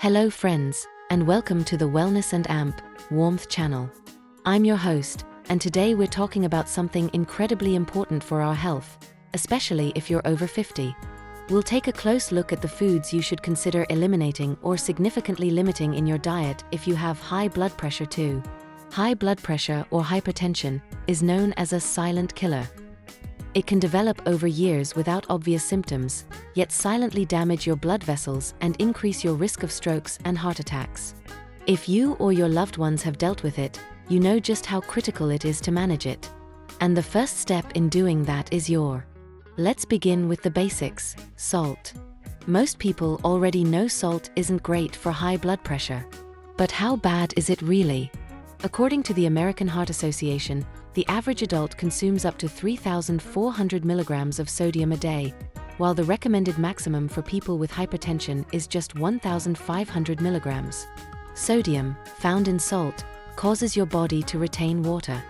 Hello friends, and welcome to the Wellness and Amp Warmth channel. I'm your host, and today we're talking about something incredibly important for our health, especially if you're over 50. We'll take a close look at the foods you should consider eliminating or significantly limiting in your diet if you have high blood pressure too. High blood pressure or hypertension is known as a silent killer. It can develop over years without obvious symptoms, yet silently damage your blood vessels and increase your risk of strokes and heart attacks. If you or your loved ones have dealt with it, you know just how critical it is to manage it. And the first step in doing that is your. Let's begin with the basics: salt. Most people already know salt isn't great for high blood pressure. But how bad is it really? According to the American Heart Association, the average adult consumes up to 3,400 milligrams of sodium a day, while the recommended maximum for people with hypertension is just 1,500 milligrams. Sodium, found in salt, causes your body to retain water.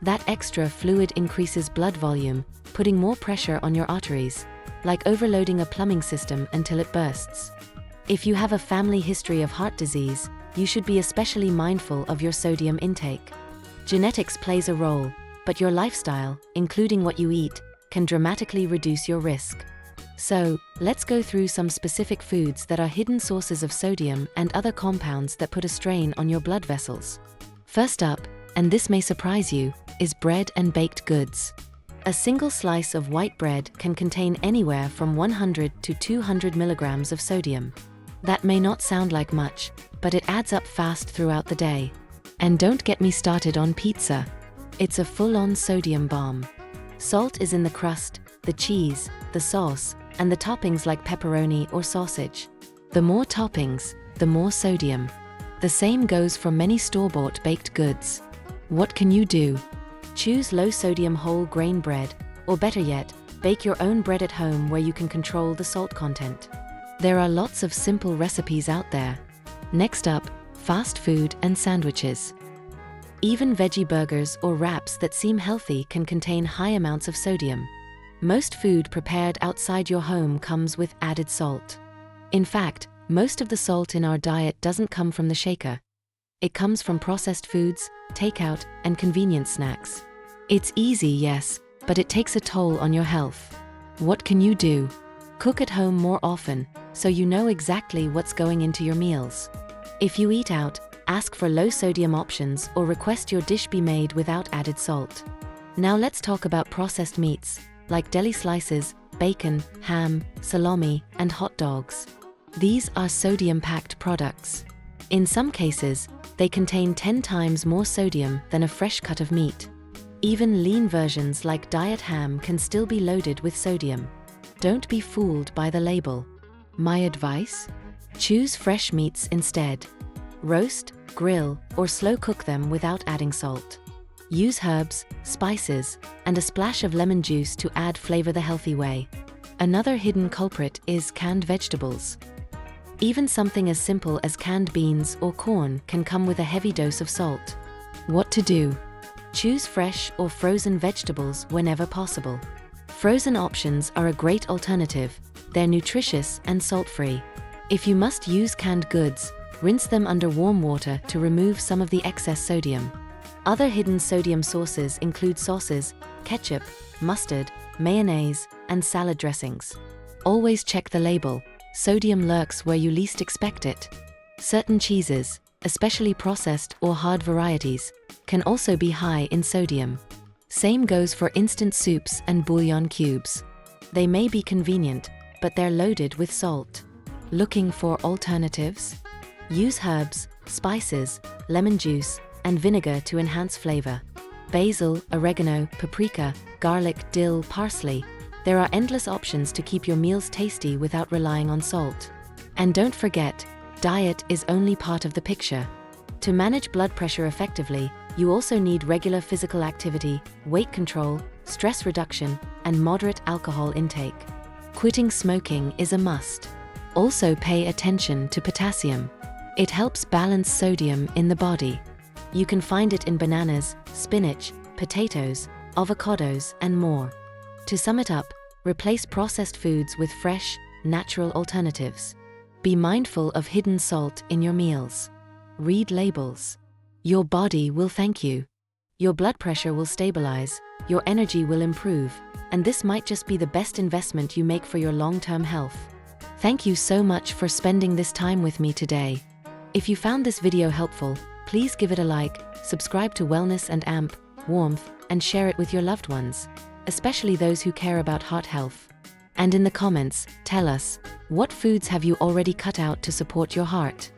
That extra fluid increases blood volume, putting more pressure on your arteries, like overloading a plumbing system until it bursts. If you have a family history of heart disease, you should be especially mindful of your sodium intake. Genetics plays a role, but your lifestyle, including what you eat, can dramatically reduce your risk. So, let's go through some specific foods that are hidden sources of sodium and other compounds that put a strain on your blood vessels. First up, and this may surprise you, is bread and baked goods. A single slice of white bread can contain anywhere from 100 to 200 milligrams of sodium. That may not sound like much, but it adds up fast throughout the day. And don't get me started on pizza. It's a full-on sodium bomb. Salt is in the crust, the cheese, the sauce, and the toppings like pepperoni or sausage. The more toppings, the more sodium. The same goes for many store-bought baked goods. What can you do? Choose low-sodium whole grain bread, or better yet, bake your own bread at home where you can control the salt content. There are lots of simple recipes out there. Next up, fast food and sandwiches. Even veggie burgers or wraps that seem healthy can contain high amounts of sodium. Most food prepared outside your home comes with added salt. In fact, most of the salt in our diet doesn't come from the shaker. It comes from processed foods, takeout, and convenience snacks. It's easy, yes, but it takes a toll on your health. What can you do? Cook at home more often, so you know exactly what's going into your meals. If you eat out, ask for low-sodium options or request your dish be made without added salt. Now let's talk about processed meats, like deli slices, bacon, ham, salami, and hot dogs. These are sodium-packed products. In some cases, they contain 10 times more sodium than a fresh cut of meat. Even lean versions like diet ham can still be loaded with sodium. Don't be fooled by the label. My advice? Choose fresh meats instead. Roast, grill, or slow cook them without adding salt. Use herbs, spices, and a splash of lemon juice to add flavor the healthy way. Another hidden culprit is canned vegetables. Even something as simple as canned beans or corn can come with a heavy dose of salt. What to do? Choose fresh or frozen vegetables whenever possible. Frozen options are a great alternative. They're nutritious and salt-free. If you must use canned goods, rinse them under warm water to remove some of the excess sodium. Other hidden sodium sources include sauces, ketchup, mustard, mayonnaise, and salad dressings. Always check the label. Sodium lurks where you least expect it. Certain cheeses, especially processed or hard varieties, can also be high in sodium. Same goes for instant soups and bouillon cubes. They may be convenient, but they're loaded with salt. Looking for alternatives? Use herbs, spices, lemon juice, and vinegar to enhance flavor. Basil, oregano, paprika, garlic, dill, parsley. There are endless options to keep your meals tasty without relying on salt. And don't forget, diet is only part of the picture. To manage blood pressure effectively, you also need regular physical activity, weight control, stress reduction, and moderate alcohol intake. Quitting smoking is a must. Also pay attention to potassium. It helps balance sodium in the body. You can find it in bananas, spinach, potatoes, avocados, and more. To sum it up, replace processed foods with fresh, natural alternatives. Be mindful of hidden salt in your meals. Read labels. Your body will thank you. Your blood pressure will stabilize, your energy will improve, and this might just be the best investment you make for your long-term health. Thank you so much for spending this time with me today. If you found this video helpful, please give it a like, subscribe to Wellness and Amp, Warmth, and share it with your loved ones, especially those who care about heart health. And in the comments, tell us, what foods have you already cut out to support your heart?